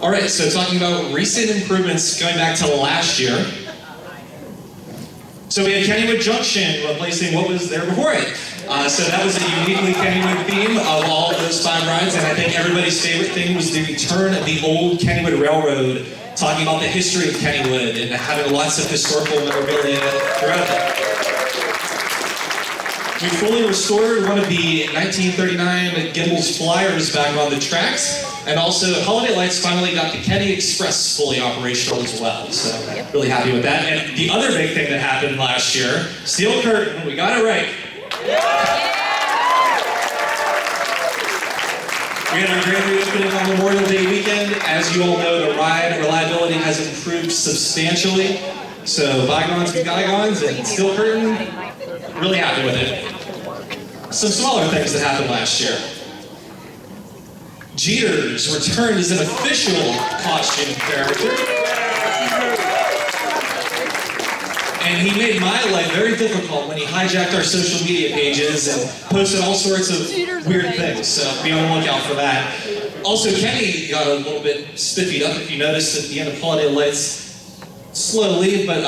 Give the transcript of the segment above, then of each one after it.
All right, so talking about recent improvements going back to last year. So we had Kennywood Junction replacing what was there before it. So that was a uniquely Kennywood theme of all of those 5 rides, and I think everybody's favorite thing was the return of the old Kennywood Railroad, talking about the history of Kennywood and having lots of historical memorabilia throughout it. We fully restored one of the 1939 Gimbals flyers back on the tracks, and also Holiday Lights finally got the Kenny Express fully operational as well, so really happy with that. And the other big thing that happened last year, Steel Curtain, we got it right. We had our grand reopening on Memorial Day weekend. As you all know, the ride reliability has improved substantially, so bygones be bygones, and Steel Curtain, really happy with it. Some smaller things that happened last year. Jeter's returned as an official costume character. And he made my life very difficult when he hijacked our social media pages and posted all sorts of weird things, so be on the lookout for that. Also, Kenny got a little bit spiffied up, if you noticed at the end of Holiday Lights, slowly, but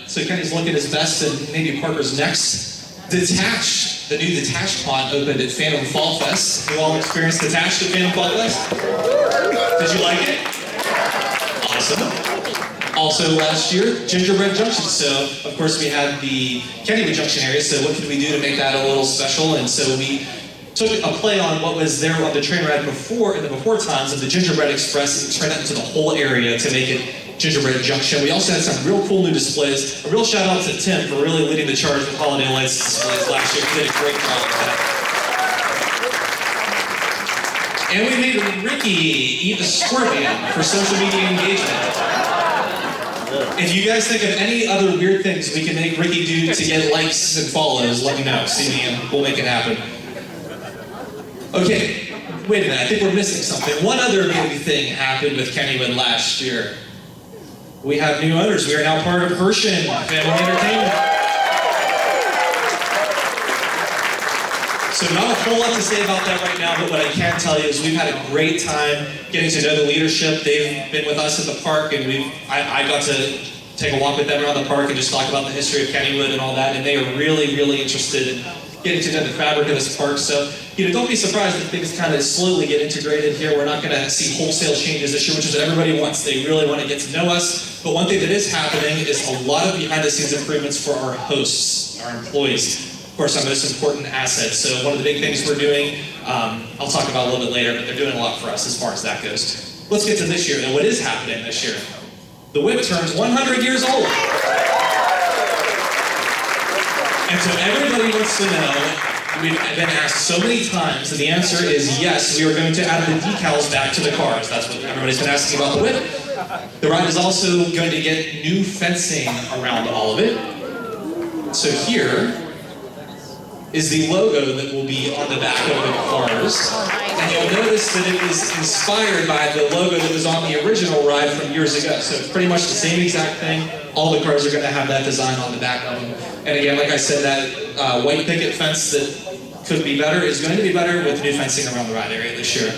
so Kenny's looking his best, and maybe Parker's next. Detached, the new Detached pod opened at Phantom Fall Fest. You all experienced Detached at Phantom Fall Fest? Did you like it? Awesome. Also last year, Gingerbread Junction. So, of course, we had the Kennywood Junction area, so what could we do to make that a little special? And so we took a play on what was there on the train ride before, in the before times of the Gingerbread Express, and turned that into the whole area to make it Gingerbread Junction. We also had some real cool new displays. A real shout out to Tim for really leading the charge with Holiday Lights displays last year. He did a great job with that. And we made Ricky eat a scorpion for social media engagement. If you guys think of any other weird things we can make Ricky do to get likes and follows, let me know. See me and we'll make it happen. Okay, wait a minute, I think we're missing something. One other big thing happened with Kennywood last year. We have new owners. We are now part of Herschend Family Entertainment. So not a whole lot to say about that right now, but what I can tell you is we've had a great time getting to know the leadership. They've been with us at the park, and I got to take a walk with them around the park and just talk about the history of Kennywood and all that, and they are really, really interested in getting to know the fabric of this park. So, don't be surprised if things kind of slowly get integrated here. We're not going to see wholesale changes this year, which is what everybody wants. They really want to get to know us. But one thing that is happening is a lot of behind-the-scenes improvements for our hosts, our employees. Of course, our most important asset. So one of the big things we're doing, I'll talk about a little bit later, but they're doing a lot for us as far as that goes. Let's get to this year, and what is happening this year. The whip turns 100 years old. And so everybody wants to know, we've been asked so many times, and the answer is yes, we are going to add the decals back to the cars. That's what everybody's been asking about the whip. The ride is also going to get new fencing around all of it. So here is the logo that will be on the back of the cars. And you'll notice that it is inspired by the logo that was on the original ride from years ago. So it's pretty much the same exact thing. All the cars are going to have that design on the back of them. And again, like I said, that white picket fence that could be better is going to be better with new fencing around the ride area this year.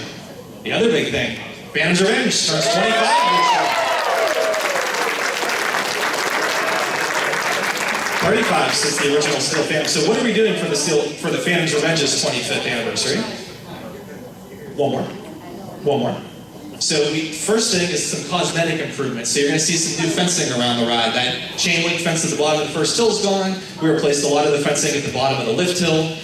The other big thing, Phantom's Revenge turns 25 this year. 35 since the original Steel Phantom. So what are we doing for the Phantom's Revenge's 25th anniversary? One more. So first thing is some cosmetic improvements. So you're going to see some new fencing around the ride. That chain link fence at the bottom of the first hill is gone. We replaced a lot of the fencing at the bottom of the lift hill.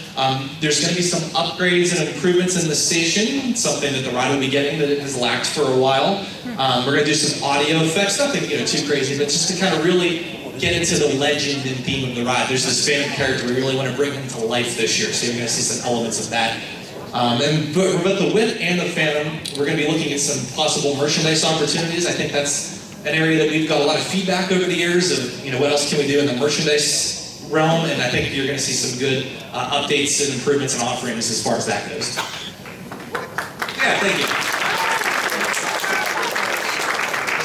There's going to be some upgrades and improvements in the station, something that the ride will be getting that it has lacked for a while. We're going to do some audio effects, nothing too crazy, but just to kind of really get into the legend and theme of the ride. There's this Phantom character we really want to bring him to life this year, so you're going to see some elements of that. But the Whip and the Phantom, we're going to be looking at some possible merchandise opportunities. I think that's an area that we've got a lot of feedback over the years of, what else can we do in the merchandise realm, and I think you're going to see some good updates and improvements and offerings as far as that goes. Yeah, thank you.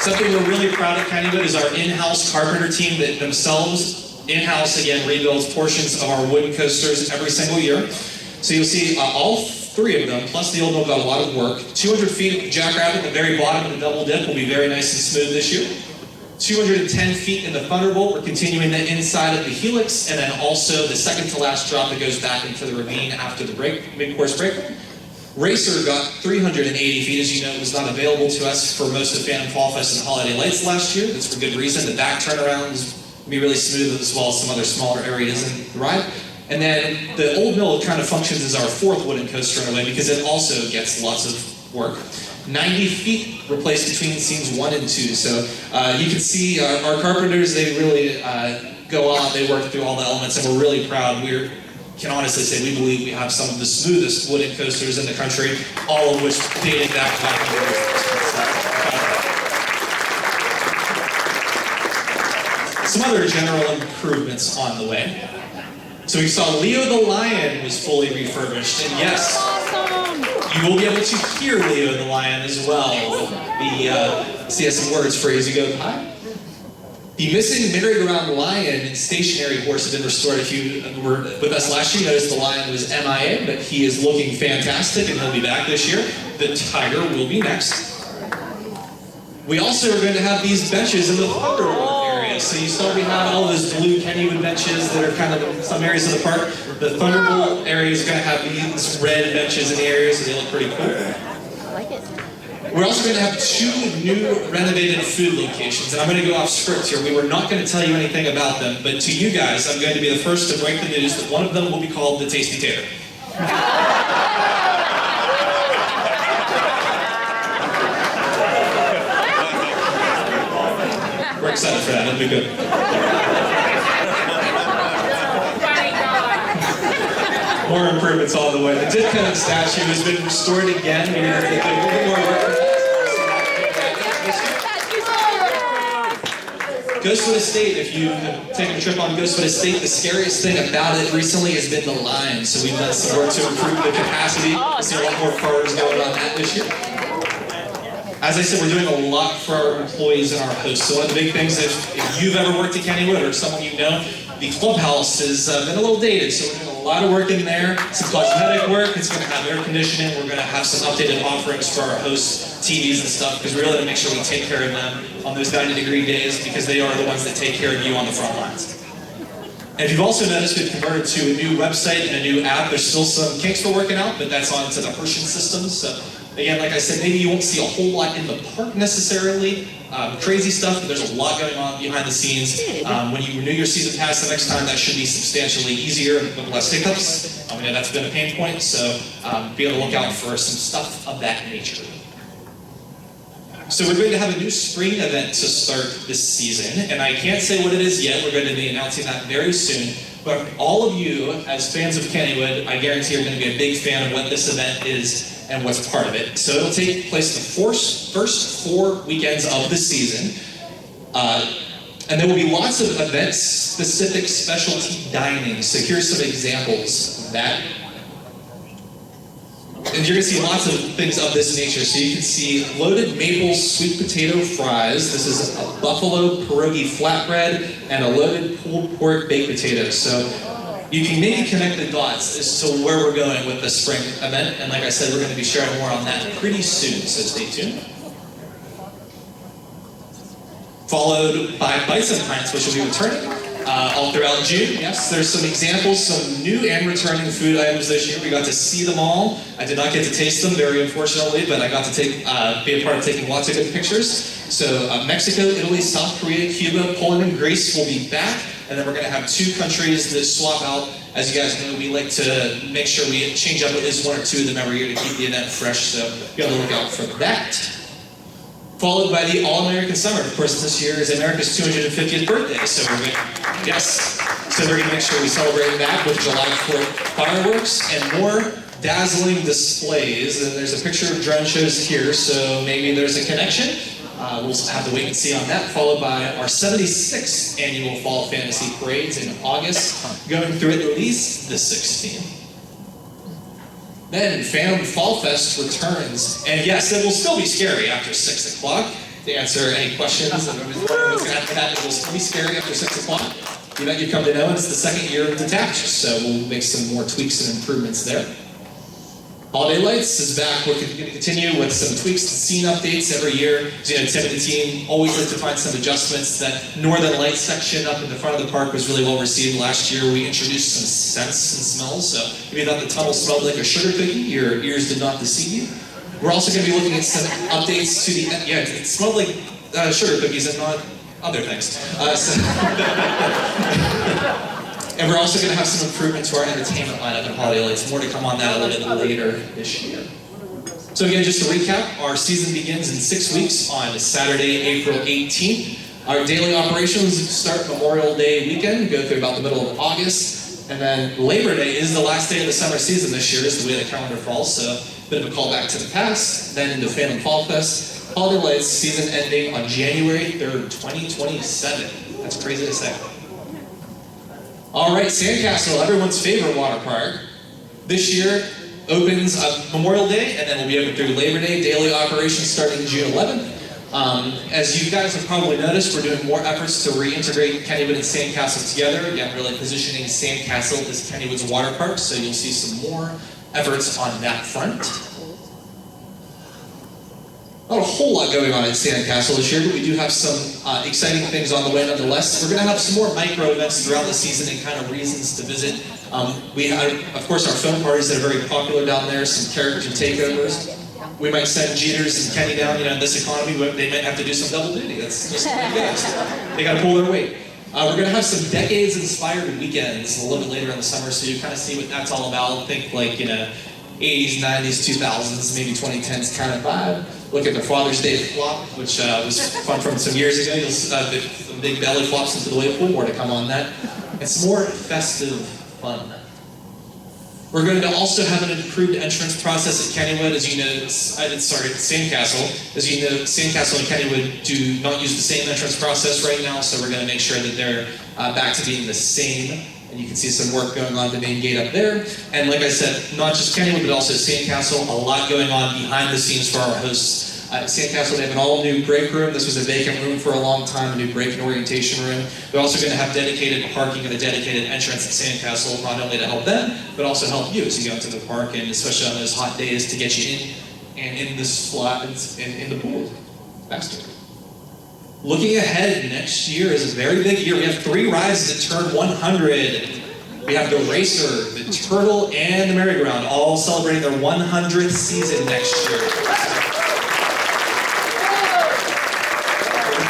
Something we're really proud of Kennywood is our in-house carpenter team that themselves, in-house again, rebuilds portions of our wooden coasters every single year. So you'll see all 3 of them, plus the old mill got a lot of work. 200 feet of the Jackrabbit, the very bottom of the double dip, will be very nice and smooth this year. 210 feet in the Thunderbolt, we're continuing the inside of the Helix, and then also the second to last drop that goes back into the ravine after the break, mid-course break. Racer got 380 feet, as you know, was not available to us for most of Phantom Fall Fest and Holiday Lights last year. That's for good reason. The back turnaround is going to be really smooth, as well as some other smaller areas in the ride. And then the old mill kind of functions as our 4th wooden coaster in a way, because it also gets lots of work. 90 feet replaced between scenes 1 and 2. So you can see our carpenters, they really go on, they work through all the elements, and we're really proud. We can honestly say we believe we have some of the smoothest wooden coasters in the country, all of which dating back to some other general improvements on the way. So we saw Leo the Lion was fully refurbished, and yes, you will be able to hear Leo the Lion as well. See some words for as you go by. The missing merry-go-round lion and stationary horse have been restored. If you were with us last year, you noticed the lion was MIA, but he is looking fantastic and he'll be back this year. The tiger will be next. We also are going to have these benches in the Thunderbolt area. So you saw we have all those blue Kennywood benches that are kind of in some areas of the park. The Thunderbolt area is going to have these red benches in the areas, so they look pretty cool. I like it. We're also going to have 2 new renovated food locations, and I'm going to go off script here. We were not going to tell you anything about them, but to you guys, I'm going to be the first to break the news that one of them will be called the Tasty Tater. We're excited for that. It'll be good. More improvements on the way. The Ditka statue has been restored again. We're going to do a little bit more work. Ghostwood Estate, if you've taken a trip on Ghostwood Estate, the scariest thing about it recently has been the lines. So we've done some work to improve the capacity. We'll see a lot more cars going on that this year. As I said, we're doing a lot for our employees and our hosts. So one of the big things, if you've ever worked at Kennywood or someone you know, the clubhouse has been a little dated. So we're doing a lot of work in there, some cosmetic work. It's going to have air conditioning. We're going to have some updated offerings for our hosts, TVs and stuff, because we really want to make sure we take care of them on those 90-degree days, because they are the ones that take care of you on the front lines. And if you've also noticed, we've converted to a new website and a new app. There's still some kinks we're working out, but that's onto the Hershey systems. So again, like I said, maybe you won't see a whole lot in the park necessarily, crazy stuff, but there's a lot going on behind the scenes. When you renew your season pass the next time, that should be substantially easier with less hiccups. I know that's been a pain point, so be on the lookout for some stuff of that nature. So we're going to have a new spring event to start this season, and I can't say what it is yet. We're going to be announcing that very soon. But all of you, as fans of Kennywood, I guarantee are going to be a big fan of what this event is and what's part of it. So it'll take place the first 4 weekends of the season. And there will be lots of event-specific specialty dining. So here's some examples of that. And you're going to see lots of things of this nature. So you can see loaded maple sweet potato fries. This is a buffalo pierogi flatbread and a loaded pulled pork baked potato. So you can maybe connect the dots as to where we're going with the spring event. And like I said, we're going to be sharing more on that pretty soon, so stay tuned. Followed by Bison Pints, which will be returning all throughout June. Yes, there's some examples, some new and returning food items this year. We got to see them all. I did not get to taste them, very unfortunately, but I got to be a part of taking lots of good pictures. So Mexico, Italy, South Korea, Cuba, Poland, and Greece will be back. And then we're going to have 2 countries that swap out. As you guys know, we like to make sure we change up at least 1 or 2 of them every year to keep the event fresh. So be on the lookout for that. Followed by the All-American Summer. Of course, this year is America's 250th birthday, so we're going to make sure we celebrate that with July 4th fireworks and more dazzling displays. And there's a picture of drone shows here, so maybe there's a connection. We'll have to wait and see on that. Followed by our 76th annual Fall Fantasy Parades in August, going through at least the 16th. Then Phantom Fall Fest returns, and yes, it will still be scary after 6 o'clock. To answer any questions, it will still be scary after 6 o'clock. You know, you come to know it's the 2nd year of Detached, so we'll make some more tweaks and improvements there. Holiday Lights is back. We're going to continue with some tweaks and scene updates every year. Tim and the team always like to find some adjustments. That northern light section up in the front of the park was really well received. Last year we introduced some scents and smells. So if you thought the tunnel smelled like a sugar cookie, your ears did not deceive you. We're also going to be looking at some updates to the, it smelled like sugar cookies and not other things. And we're also going to have some improvement to our entertainment lineup at Holiday Lights. More to come on that a little bit later this year. So again, just to recap, our season begins in 6 weeks on Saturday, April 18th. Our daily operations start Memorial Day weekend, go through about the middle of August. And then Labor Day is the last day of the summer season this year, is the way the calendar falls. So a bit of a callback to the past. Then into Phantom Fall Fest. Holiday Lights season ending on January 3rd, 2027. That's crazy to say. All right, Sandcastle, everyone's favorite water park. This year opens Memorial Day, and then we'll be open through Labor Day. Daily operations starting June 11th. As you guys have probably noticed, we're doing more efforts to reintegrate Kennywood and Sandcastle together. Again, really positioning Sandcastle as Kennywood's water park, so you'll see some more efforts on that front. Not a whole lot going on at Sandcastle this year, but we do have some exciting things on the way nonetheless. We're going to have some more micro events throughout the season and kind of reasons to visit. We have, of course, our film parties that are very popular down there, some character takeovers. We might send Jeters and Kenny down, in this economy, they might have to do some double duty. That's just what it is. They got to pull their weight. We're going to have some decades-inspired weekends a little bit later in the summer, so you kind of see what that's all about. Think like, 80s, 90s, 2000s, maybe 2010s kind of vibe. Look at the Father's Day flop, which was fun from some years ago. You'll the big belly flops into the wave pool. More to come on that. It's more festive fun. We're going to also have an improved entrance process at Kennywood, as you know. Sandcastle. As you know, Sandcastle and Kennywood do not use the same entrance process right now, so we're going to make sure that they're back to being the same. And you can see some work going on at the main gate up there. And like I said, not just Kennywood, but also Sandcastle. A lot going on behind the scenes for our hosts. At Sandcastle, they have an all-new break room. This was a vacant room for a long time, a new break and orientation room. They're also going to have dedicated parking and a dedicated entrance at Sandcastle, not only to help them, but also help you as you go into the park, and especially on those hot days to get you in and in this slot in the pool faster. Looking ahead, next year is a very big year. We have 3 rides that turn 100. We have the Racer, the Turtle, and the Merry-Go-Round, all celebrating their 100th season next year.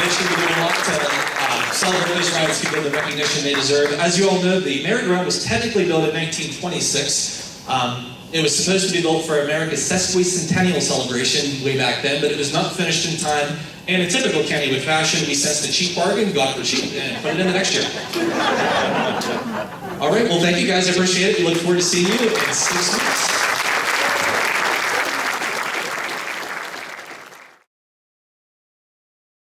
We're doing a lot to celebrate those rides, give them the recognition they deserve. As you all know, the Merry-Go-Round was technically built in 1926. It was supposed to be built for America's sesquicentennial celebration way back then, but it was not finished in time. And in typical Kennywood fashion, we sensed a cheap bargain, got it for cheap, and put it in the next year. All right, well, thank you guys. I appreciate it. We look forward to seeing you in 6 weeks.